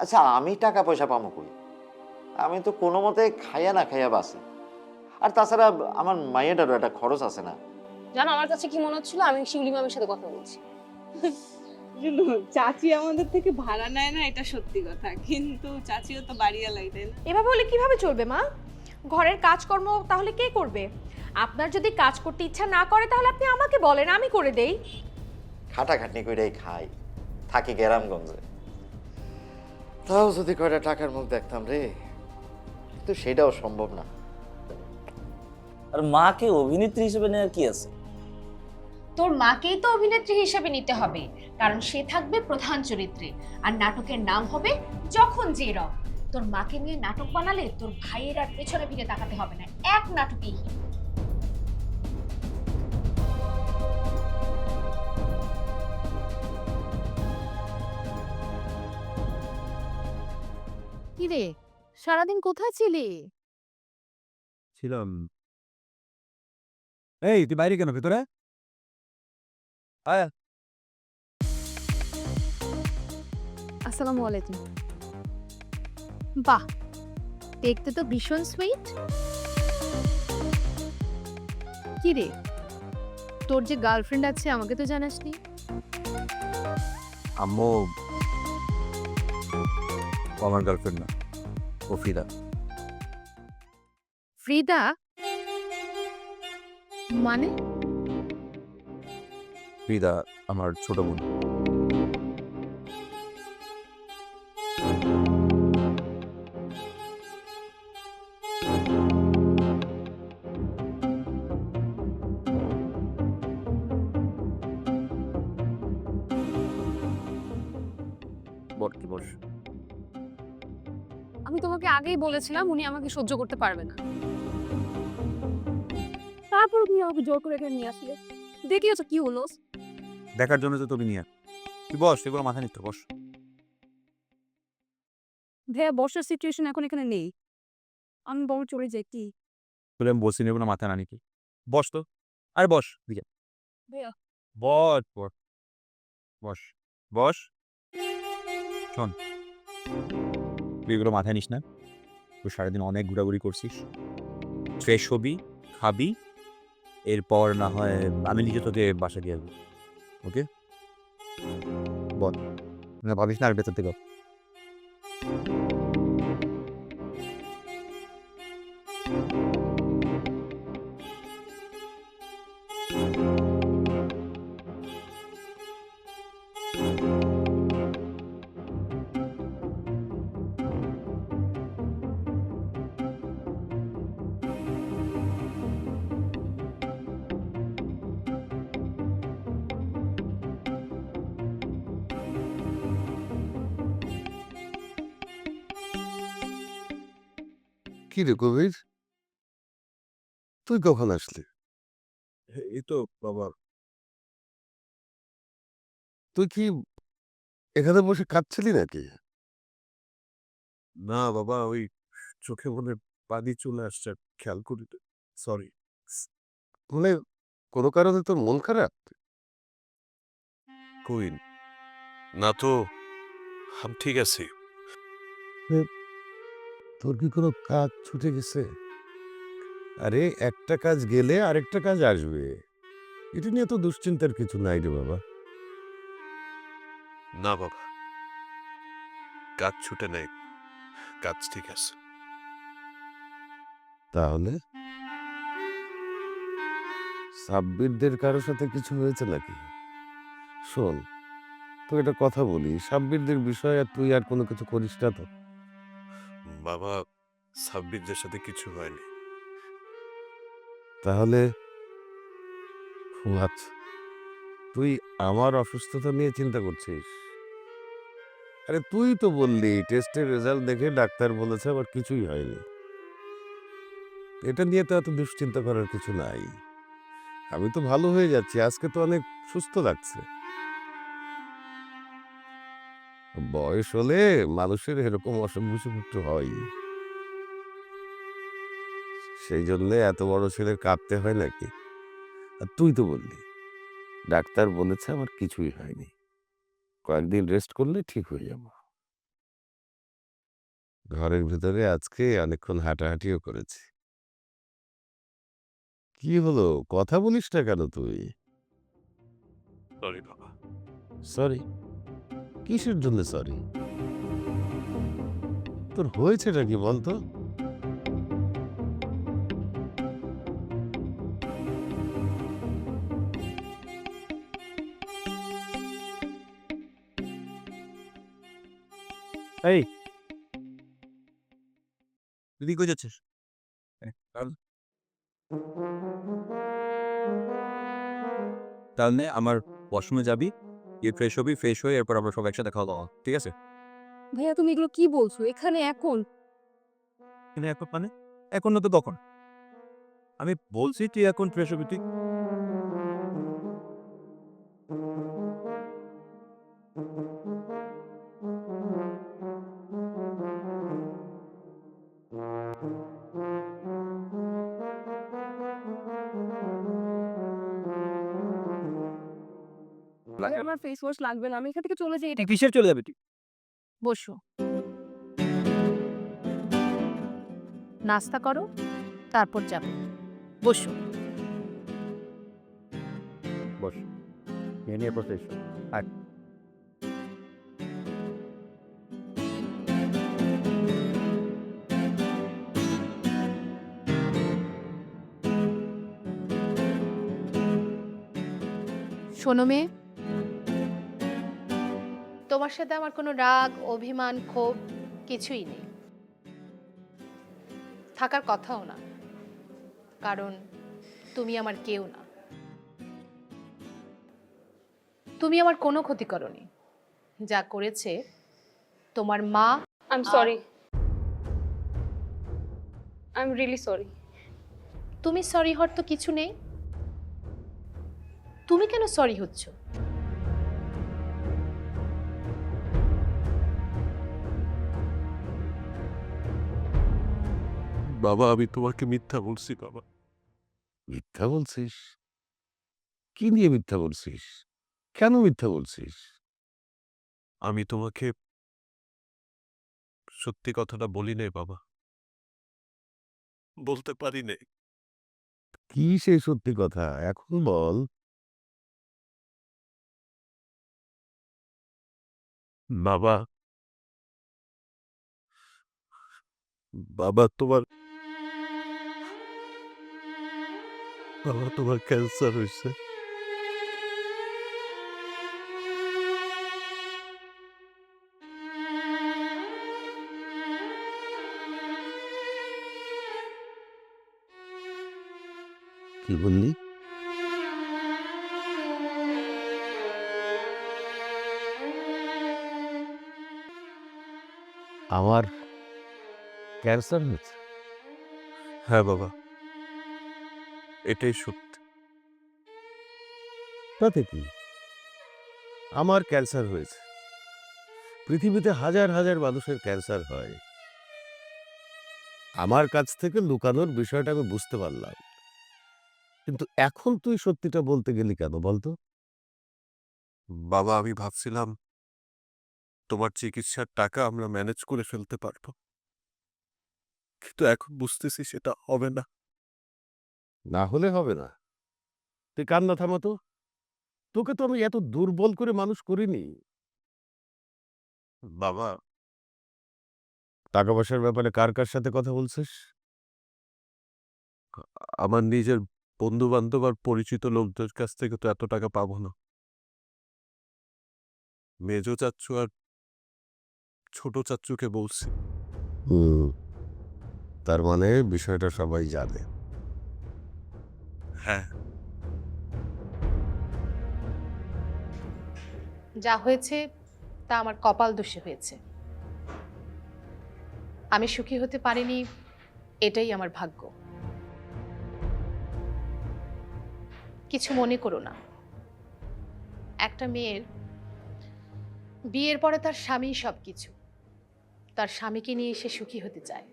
আচ্ছা আমি টাকা পয়সা পাবো কই? আমি তো কোনো মতে খাইয়া না খাইয়া বাঁচি। আর তাছাড়া আমার মাইয়াটারও একটা খরচ আছে না। জানো আমার কাছে কি মনে হচ্ছিল আমি শিউলি মামির সাথে কথা বলছি। শুনো, চাচি আমাদের থেকে ভাড়া নেয় না, এটা সত্যি কথা, কিন্তু চাচিও তো বাড়িওয়ালাই, তাই না? এভাবে হলে কিভাবে চলবে মা? ঘরের কাজকর্ম তাহলে কে করবে? আপনার যদি কাজ করতে ইচ্ছা না করে তাহলে আপনি আমাকে বলেন, আমি করে দেই। খাটাখাটনি কইরাই খাই, থাকি গ্রামগঞ্জে। তাও যদি কয়টা টাকার মুখ দেখতাম রে, কিন্তু সেটাও সম্ভব না। আর মাকে অভিনেত্রী হিসেবে নেওয়ার কি আছে? তোর মাকেই তো অভিনেত্রী হিসেবে নিতে হবে, কারণ সে থাকবে প্রধান চরিত্রে, আর নাটকের নাম হবে যখন যে রং। তোর মাকে নিয়ে নাটক বানালে তোর ভাইয়ের আর পেছনে ফিরে তাকাতে হবে না, এক নাটকেই হিট। কিরে, সারাদিন কোথায় ছিলি? ছিলাম। এই তুই বাইরে কেন, ভেতরে আয়। আসসালামু আলাইকুম। বাহ, দেখতে তো ভীষণ সুইট। কিরে, তোর যে গার্লফ্রেন্ড আছে আমাকে তো জানাসনি। আম্মু, ও আমার গার্লফ্রেন্ড না, ও ফিদা। ফ্রিদা? মানে? ফিদা আমার ছোট বোন। বল, কি বস? আমি তোমাকে আগেই বলেছিলাম উনি আমাকে সহ্য করতে পারবে না। তারপর তুমি আমাকে জোর করে এখানে নিয়ে আসলে, দেখিয়েছো কি হলো? দেখার জন্য তো তুমি নিয়ে তুই বস, এগুলো মাথা নিতে বস। ভাইয়া বসার সিচুয়েশন এখন এখানে নেই, আমি বরং চলে যাই। কি তোর আমি বসি নেবো না, মাথা না নিতে বস তো। আরে বস দিকে, ভাইয়া? বস বস বস বস। শোন, তুই এগুলো মাথায় নিস না। তুই সারাদিন অনেক ঘোরাঘুরি করছিস, ফ্রেশ হবি, খাবি, এরপর না হয় আমি নিজে তোকে বাসা দিয়ে আসবো। ওকে বল, না ভাবিস না আর ভেতর থেকে। কি রে কবির, তুই কখন আসলি? এই তো বাবা। তুই কি এখানে বসে কাঁদছিলি নাকি? না বাবা, ওই চোখে মনে পানি চলে আসছে, খেয়াল করি। সরি। মানে কোনো কারণে তোর মন খারাপ? কই না তো, আমি ঠিক আছি। তোর কি কোনো কাজ ছুটে গেছে? আরে একটা কাজ গেলে আরেকটা কাজ আসবে, এটা নিয়ে তো দুশ্চিন্তার কিছু নাই রে বাবা। না বাবা, কাজ ছুটে নেই, কাজ ঠিক আছে। তাহলে সাব্বিরদের কারোর সাথে কিছু হয়েছে নাকি? শোন, তোকে একটা কথা বলি, সাব্বিরদের বিষয়ে আর তুই আর কোনো কিছু করিস না তো? বাবা, সাব্বিরদের সাথে কিছু হয়নি। তাহলে ও আচ্ছা, তুই আমার অসুস্থতা নিয়ে চিন্তা করছিস? আরে তুই তো বললি টেস্টের রেজাল্ট দেখে ডাক্তার বলেছে আবার কিছুই হয়নি। এটা নিয়ে তো এত দুশ্চিন্তা করার কিছু নাই। আমি তো ভালো হয়ে যাচ্ছি, আজকে তো অনেক সুস্থ লাগছে। বয়স হলে মানুষের এরকম অসুখ বিসুখ একটু হয়, সেই জন্য এত বড় ছেলের কাঁদতে হয় নাকি? আর তুই তো বললি ডাক্তার বলেছে আমার কিছুই হয়নি, কয়েকদিন রেস্ট করলে ঠিক হয়ে যাবো। ঘরের ভিতরে আজকে অনেকক্ষণ হাঁটাহাঁটিও করেছি। কি হলো, কথা বলিস না কেন তুই? সরি বাবা। সরি? কিসের জন্য সরি? তোর হয়েছেটা কি বলতো? এই তুই কই যাচ্ছিস? তাহলে আমার ওয়াশরুমে যাবি, গিয়ে ফ্রেশ হবি, ফ্রেশ হয়ে এরপর আমরা সব একসাথে খাওয়া দাওয়া, ঠিক আছে? ভাইয়া তুমি এগুলো কি বলছো এখানে এখন? কিন্তু এখন মানে এখন না তো তখন। আমি বলছি তুই এখন ফ্রেশ হবি তুই। ভাই, আমার ফেস ওয়াশ লাগবে না, আমি এখান থেকে চলে যাই। তুই কিসের চলে যাবি তুই? বসো, নাস্তা করো, তারপর যাবে। বসো। বস, নিয়ে নিয়ে এরপর ফ্রেশ হ। আয়। শোনো মেয়ে, তোমার সাথে আমার কোনো রাগ, অভিমান, ক্ষোভ কিছুই নেই, থাকার কথাও না, কারণ তুমি আমার কেউ না। তুমি আমার কোনো ক্ষতি করনি, যা করেছে তোমার মা। I am sorry, I am really sorry. তুমি সরি হওয়ার তো কিছু নেই, তুমি কেন সরি হচ্ছ? বাবা আমি তোমাকে মিথ্যা বলছি বাবা। মিথ্যা বলছিস? কি নিয়ে মিথ্যা বলছিস? কেন মিথ্যা বলছিস? আমি তোমাকে সত্যি কথাটা বলি নাই বাবা, বলতে পারি নাই। কি সেই সত্যি কথা এখন বল। বাবা, বাবা তোমার বাবা তোমার ক্যান্সার হয়েছে। কি বললি? আমার ক্যান্সার হয়েছে? হ্যাঁ বাবা, এটাই সত্যি। তাতে কি, আমার ক্যান্সার হয়েছে। পৃথিবীতে হাজার হাজার মানুষের ক্যান্সার হয়। আমার কাছ থেকে লুকানোর বিষয়টা আমি বুঝতে পারলাম, কিন্তু এখন তুই সত্যিটা বলতে গেলি কেন বলতো? বাবা আমি ভাবছিলাম তোমার চিকিৎসার টাকা আমরা ম্যানেজ করে ফেলতে পারবো, কিন্তু এখন বুঝতেছি সেটা হবে না। না হলে হবে না। তুই কান্না থামাতো। তোকে তো আমি এত দুর্বল করে মানুষ করিনি। বাবা টাকা পয়সার ব্যাপারে কার কার সাথে কথা বলছিস? আমার নিজের বন্ধু বান্ধব আর পরিচিত লোকদের কাছ থেকে তো এত টাকা পাবো না। মেজো চাচ্চু আর ছোট চাচ্চুকে বলছি। তার মানে বিষয়টা সবাই জানে। হ্যাঁ যা হয়েছে তা আমার কপাল দোষে হয়েছে। আমি সুখী হতে পারিনি, এটাই আমার ভাগ্য। কিছু মনে করো না, একটা মেয়ের বিয়ের পরে তার স্বামী সবকিছু, তার স্বামীকে নিয়ে সে সুখী হতে চায়।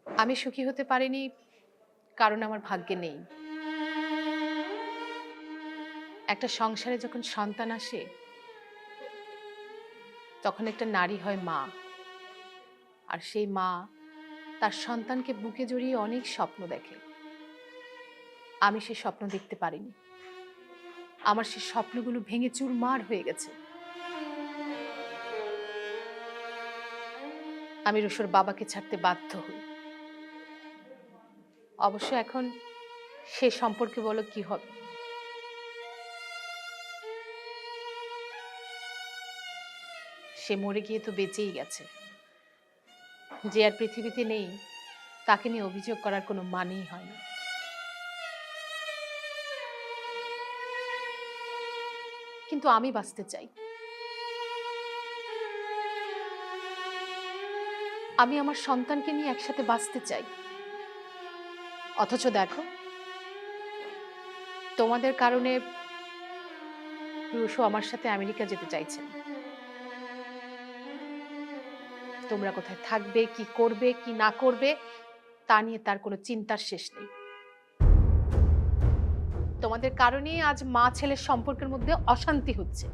আমি সুখী হতে পারিনি কারণ আমার ভাগ্যে নেই। একটা সংসারে যখন সন্তান আসে, তখন একটা নারী হয় মা, আর সেই মা তার সন্তানকে বুকে জড়িয়ে অনেক স্বপ্ন দেখে। আমি সে স্বপ্ন দেখতে পারিনি। আমার সে স্বপ্নগুলো ভেঙে চুরমার হয়ে গেছে। আমি রুশোর বাবাকে ছাড়তে বাধ্য হই। অবশ্য এখন সে সম্পর্কে বলো কি হবে? সে মরে গিয়ে তো বেঁচেই গেছে। যে আর পৃথিবীতে নেই তাকে নিয়ে অভিযোগ করার কোনো মানেই হয় না। কিন্তু আমি বাঁচতে চাই। আমি আমার সন্তানকে নিয়ে একসাথে বাঁচতে চাই। অথচ দেখো, তোমাদের কারণে রুশো আমার সাথে আমেরিকা যেতে চাইছে না। তোমরা কোথায় থাকবে, কি করবে, কি না করবে তা নিয়ে তার কোনো চিন্তার শেষ নেই। তোমাদের কারণেই আজ মা ছেলের সম্পর্কের মধ্যে অশান্তি হচ্ছে।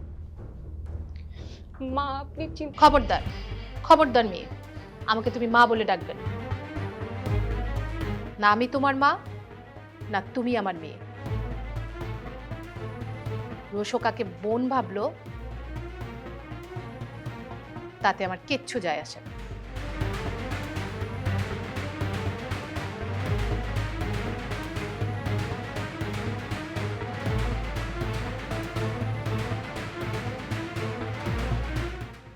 মা আপনি খবরদার, খবরদার মেয়ে, আমাকে তুমি মা বলে ডাকবেন না। আমি তোমার মা না তুমি আমার মেয়ে। রোশো কাকে বোন ভাবলো তাতে আমার কিচ্ছু যায় আসে না।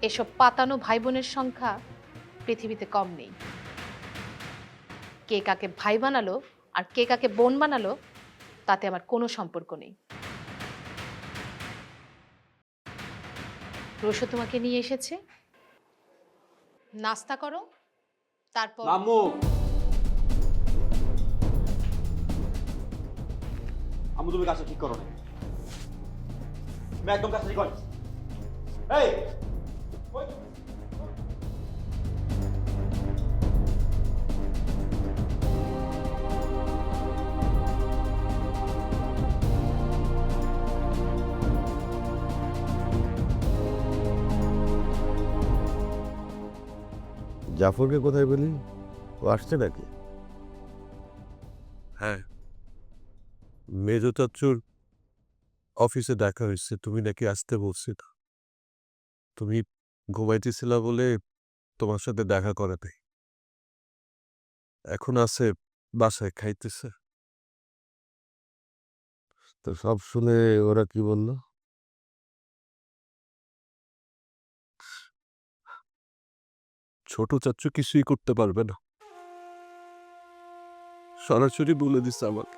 এসব পাতানো ভাই বোনের সংখ্যা পৃথিবীতে কম নেই। কে কাকে ভাই বানালো আর কে কাকে বোন বানালো তাতে আমার কোনো সম্পর্ক নেই। রোশো তোমাকে নিয়ে এসেছে, নাস্তা করো, তারপর আম্মু আম্মু তুমি কাজটা ঠিক করো না। তুমি একদম কাজটা ঠিক করো। এই জাফরকে কোথায় পেলি? ও আসছে নাকি? হ্যাঁ, মেজো চাচ্চুর অফিসে দেখা হয়েছে, তুমি নাকি আসতে বলছি না। তুমি ঘুমাইতেছিলা বলে তোমার সাথে দেখা করাতে। এখন আছে বাসায় খাইতেছে। তো সব শুনে ওরা কি বললো? ছোট চাচ্চু কিছুই করতে পারবে না, সরাসরি বলে দিচ্ছে আমাকে।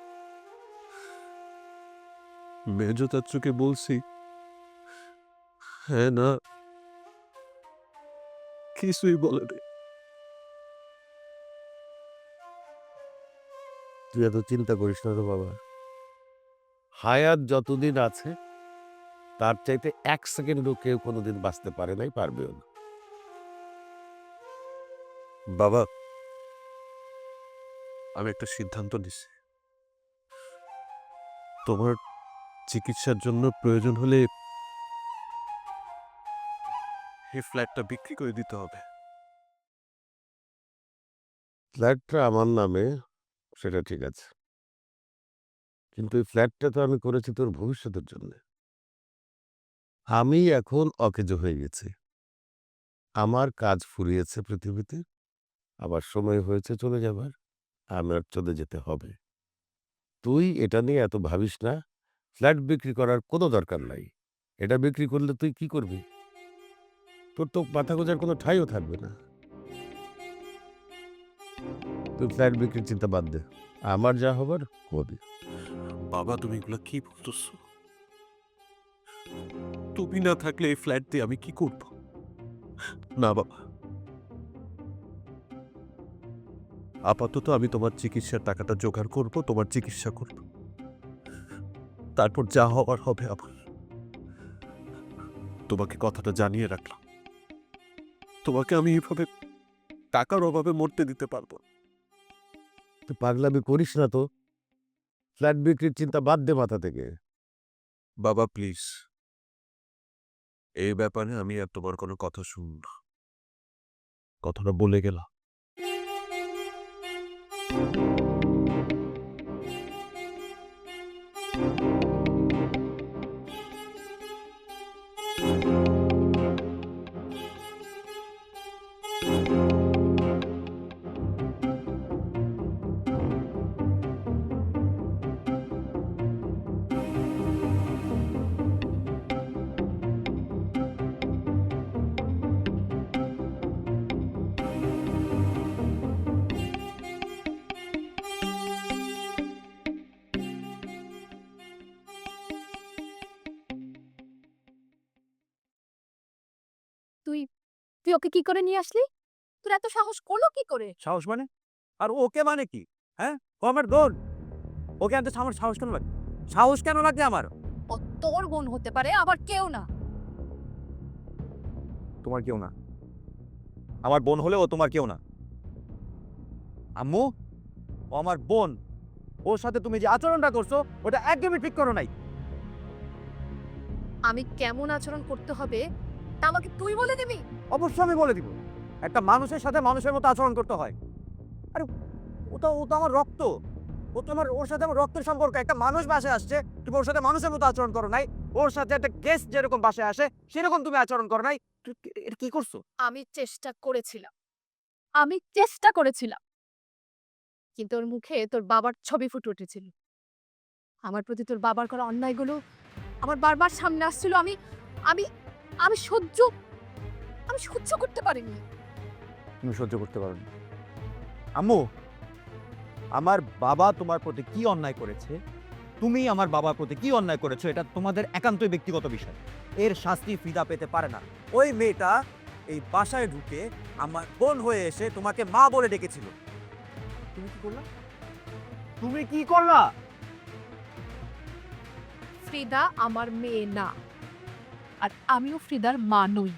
মেজো চাচ্চুকে বলছি হ্যাঁ না, কিছুই বলে রে। তুই এত চিন্তা করিস না তো বাবা। হায়াত যতদিন আছে তার চাইতে 1 সেকেন্ডও কেউ কোনোদিন বাঁচতে পারে নাই, পারবেও না। বাবা, আমি একটা সিদ্ধান্ত নিছি। তোমার চিকিৎসার জন্য প্রয়োজন হলে এই ফ্ল্যাটটা বিক্রি করে দিতে হবে। ফ্ল্যাটটা আমার নামে, সেটা ঠিক আছে, কিন্তু এই ফ্ল্যাটটা তো আমি করেছি তোর ভবিষ্যতের জন্য। আমি এখন অকেজো হয়ে গেছি, আমার কাজ ফুরিয়েছে পৃথিবীতে, আবার সময় হয়েছে চলে যাবার। আমার চলে যেতে হবে। তুই এটা নিয়ে এত ভাবিস না। ফ্ল্যাট বিক্রি করার কোনো দরকার নাই। এটা বিক্রি করলে তুই কি করবি? তোর তো মাথা গোজার কোনো ঠাইও থাকবে না। তুই ফ্ল্যাট বিক্রির চিন্তা বাদ দে, আমার যা হবার হবে। বাবা, তুমি এগুলো কি বলতেছ? তুমি না থাকলে এই ফ্ল্যাট দিয়ে আমি কি করব? না বাবা, আপাতত আমি তোমার চিকিৎসার টাকাটা জোগাড় করব, তোমার চিকিৎসা করব, তারপর যা হওয়ার হবে। আমার তোমাকে কথাটা জানিয়ে রাখলাম। তোমাকে আমি এইভাবে টাকার অভাবে মরতে দিতে পারবো না। তুই পাগলামি করিস না তো। ফ্ল্যাট বিক্রির চিন্তা বাদ দে মাথা থেকে। বাবা প্লিজ, এই ব্যাপারে আমি আর তোমার কোনো কথা শুনব না। কথাটা বলে গেলা। তুই তুই ওকে কি করে নিয়ে আসলি? তোর এত সাহস করলো কি করে? সাহস মানে? আর ওকে মানে কি? হ্যাঁ, ও আমার বোন। ওকে আনতে আমার সাহস কেন লাগে? সাহস কেন লাগে আমার? ও তোর বোন হতে পারে, আবার কেউ না। তোমার কেউ না। আমার বোন হলে ও তোমার কেউ না। আম্মু, ও আমার বোন। ওর সাথে তুমি যে আচরণটা করছো ওটা একদমই ঠিক করো নাই। আমি কেমন আচরণ করতে হবে তা আমাকে তুই বলে দিবি? অবশ্যই আমি বলে দিব। একটা মানুষের সাথে মানুষের মতো আচরণ করতে হয়। আরে ও তো আমার রক্ত। ওর সাথে আমার রক্তের সম্পর্ক। একটা মানুষ বাসায় আসছে, তুমি ওর সাথে মানুষের মতো আচরণ করো নাই। ওর সাথে একটা গেস্ট যেরকম বাসায় আসে সেরকম তুমি আচরণ করো নাই। এটা কি করছো? আমি চেষ্টা করেছিলাম, কিন্তু ওর মুখে তোর বাবার ছবি ফুটে উঠেছিল। আমার প্রতি তোর বাবার করা অন্যায়গুলো আমার বারবার সামনে আসছিল। আমি আমি আমি সহ্য করতে পারিনি। তুমি সহ্য করতে পারো না। আম্মু, আমার বাবা তোমার প্রতি কি অন্যায় করেছে, তুমি আমার বাবার প্রতি কি অন্যায় করেছো, এটা তোমাদের একান্তই ব্যক্তিগত বিষয়। এর শাস্তি ফিদা পেতে পারে না। ওই মেয়েটা এই বাসায় ঢুকে আমার বোন হয়ে এসে তোমাকে মা বলে ডেকেছিল। তুমি কি করলা? তুমি কি করলা? ফ্রিদা আমার মেয়ে না, আর আমিও ফ্রিদার মা নই।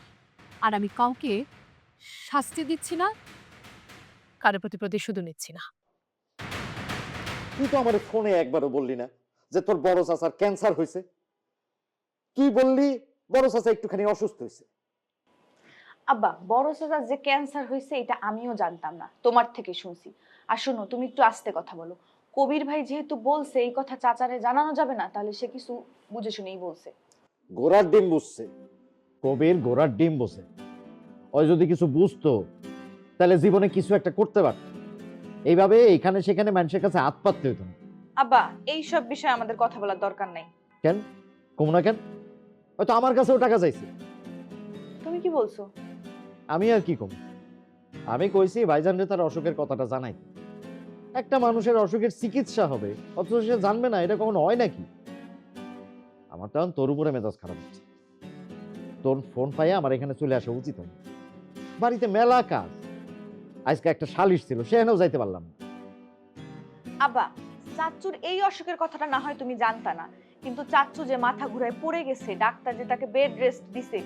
আর আমি কাউকে শাস্তি দিচ্ছি না, কারোর প্রতি প্রতিশোধও নিচ্ছি না। তুই তো আমার ফোনে একবারও বললি না যে তোর বড় চাচার ক্যান্সার হয়েছে। কি বললি? বড় চাচা একটুখানি অসুস্থ হয়েছে। আব্বা, বড় চাচার যে ক্যান্সার হয়েছে এটা আমিও জানতাম না, তোমার থেকে শুনছি। আর শোনো, তুমি একটু আস্তে কথা বলো। কবির ভাই যেহেতু বলছে এই কথা চাচারে জানানো যাবে না, তাহলে সে কিছু বুঝে শুনেই বলছে। গোড়ার ডিম বুঝছে। কবির গোড়ার ডিম বোঝে। ওই যদি কিছু বুঝতো তাহলে জীবনে কিছু একটা করতে পারত। এইভাবে এখানে সেখানে মানুষের কাছে হাত পাততে হতো না। আব্বা, এই সব বিষয়ে আমাদের কথা বলার দরকার নাই। কেন কম না কেন? হয়তো আমার কাছেও টাকা চাইছে। তুমি কি বলছো? আমি আর কি কম? আমি কইছি ভাইজান রে তার অসুখের কথাটা জানাই। একটা মানুষের অসুখের চিকিৎসা হবে অথচ সে জানবে না, এটা কখনো হয় নাকি? আমার তখন তোর উপরে মেজাজ খারাপ হচ্ছে। তোর ফোন পাইয়া আমার এখানে চলে আসা উচিত হয়। বাড়িতে মেলা কাজ, আজকে একটা সালিশ ছিল, সেখানেও যাইতে পারলাম না। আব্বা, চাচ্চুর এই অসুখের কথাটা না হয় তুমি জানতা না, কিন্তু চাচ্চু যে মাথা ঘুরায় পড়ে গেছে, ডাক্তার যে তাকে বেড রেস্ট দিছে,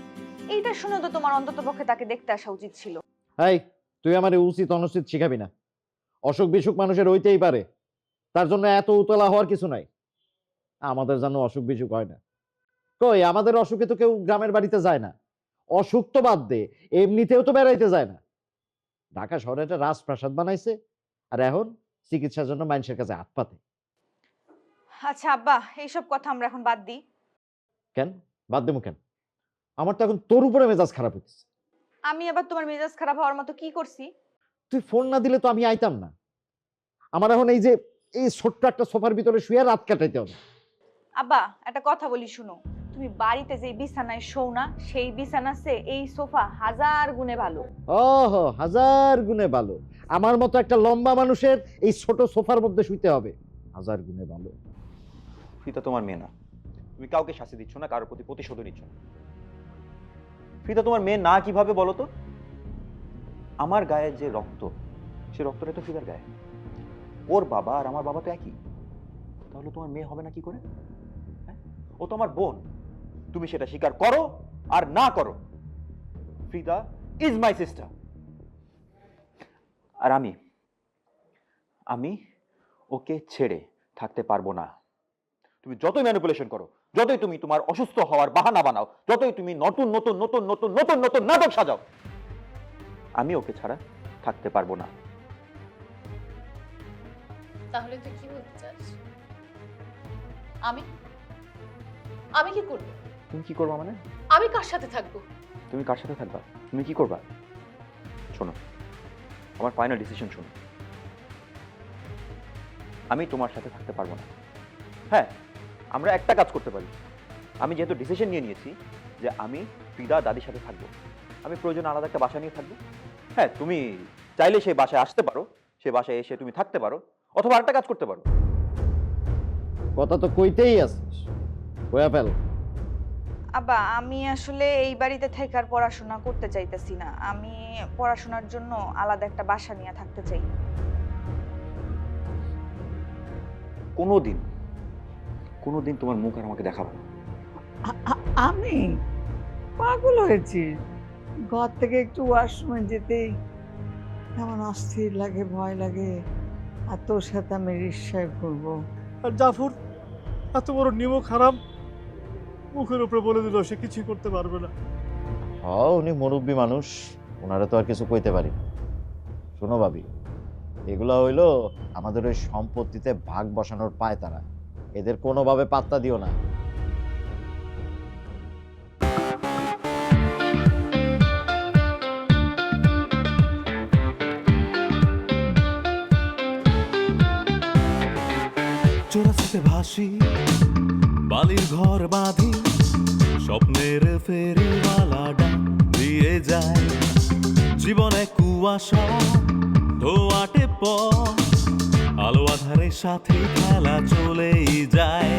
এইটা শুনে তো তোমার অন্তত পক্ষে তাকে দেখতে আসা উচিত ছিল। এই, তুই আমার উচিত অনুচিত শিখাবি না। অসুখ বিসুখ মানুষের হইতেই পারে, তার জন্য এত উতলা হওয়ার কিছু নাই। আমাদের জন্য অসুখ বিসুখ হয় না। কই, আমাদের অসুখে তো কেউ গ্রামের বাড়িতে যায় না। অসুখ তো বাদ দে, এমনিতেও তো বেড়াইতে যায় না। ঢাকা শহরে একটা রাজপ্রাসাদ বানাইছে, আর এখন চিকিৎসার জন্য মানুষের কাছে হাত পাতে। আচ্ছা আব্বা, এইসব কথা আমরা এখন বাদ দিই। কেন বাদ দেবো কেন? আমার তো এখন তোর উপরে মেজাজ খারাপ হচ্ছে। আমি আবার তোমার মেজাজ খারাপ হওয়ার মতো কি করছি? তুই ফোন না দিলে তো আমি আইতাম না। আমার এখন এই যে এই ছোট্ট একটা সোফার ভিতরে শুয়ে রাত কাটাইতে হবে। আব্বা, একটা কথা বলি শুনো। তুমি বাড়িতে যে বিছানায় শোও না, সেই বিছানা চেয়ে এই সোফা 1000 গুণে ভালো। ওহো, 1000 গুণে ভালো। আমার মতো একটা লম্বা মানুষের এই ছোট সোফার মধ্যে শুইতে হবে, 1000 গুণে ভালো। ফিদা তোমার মেয়ে না। তুমি কাউকে শাস্তি দিচ্ছ না, কারোর প্রতি প্রতিশোধ নিচ্ছ না। ফিদা তোমার মেয়ে না কিভাবে বলো তো? আমার গায়ে যে রক্ত, সে রক্তটা তো ফিদার গায়ে। ওর বাবা আর আমার বাবা তো একই। তাহলে তোমার মেয়ে হবে না কি করে? হ্যাঁ, ও তো আমার বোন। তুমি সেটা স্বীকার করো আর না করো, ফিদা ইজ মাই সিস্টার। আর আমি ওকে ছেড়ে থাকতে পারবো না। তুমি যতই ম্যানিপুলেশন করো, যতই তুমি তোমার অসুস্থ হওয়ার বাহানা বানাও, যতই তুমি নতুন নতুন নতুন নতুন নতুন নতুন নাটক সাজাও, আমি ওকে ছাড়া থাকতে পারবো না। তাহলে তুই কি বলতে চাস? আমি আমি কি করব? তুমি কি করবা মানে? আমি কার সাথে থাকবো? তুমি কার সাথে থাকবা? তুমি কি করবা? শোনো, আমার ফাইনাল ডিসিশন শোনো। আমি তোমার সাথে থাকতে পারবো না। হ্যাঁ, আমরা একটা কাজ করতে পারি। আমি যেহেতু ডিসিশন নিয়ে নিয়েছি যে আমি ফিদা দাদির সাথে থাকবো, আমি প্রয়োজন আলাদা একটা বাসা নিয়ে থাকবো। হ্যাঁ, তুমি চাইলে সেই বাসায় আসতে পারো, সে বাসায় এসে তুমি থাকতে পারো, অথবা আরেকটা কাজ করতে পারো। কথা তো কইতেই আছিস, কয়া ফেল। আব্বা, আমি আসলে এই বাড়িতে থেকে আর পড়াশোনা করতে চাইতেছি না। আমি পড়াশোনার জন্য আলাদা একটা বাসা নিয়ে থাকতে চাই। কোনোদিন তোমার মুখ আর আমাকে দেখাবো না। আমি পাগল হয়েছি। ঘর থেকে একটু ওয়াশরুমে যেতেই এমন অস্থির লাগে, ভয় লাগে। আর তোর সাথে আমি রিক্সায় ঘুরবো। আর জাফর এত বড় নিমক হারাম মুখের উপরে বলে দিল সে কিছুই করতে পারবে না। উনি মুরব্বী মানুষ, ওনারা তো আর কিছু কইতে পারি না। শোনো ভাবি, এগুলা হইলো আমাদের ওই সম্পত্তিতে ভাগ বসানোর পায় তারা, এদের কোনোভাবে পাত্তা দিও না। চোরাস্তে ভাসি, বালির ঘর বাঁধি, স্বপ্নের ফেরিওয়ালাটা দিয়ে যায়। জীবনে কুয়াশা ধোয়াটে পথ, আলো আধারের সাথে খেলা চলেই যায়।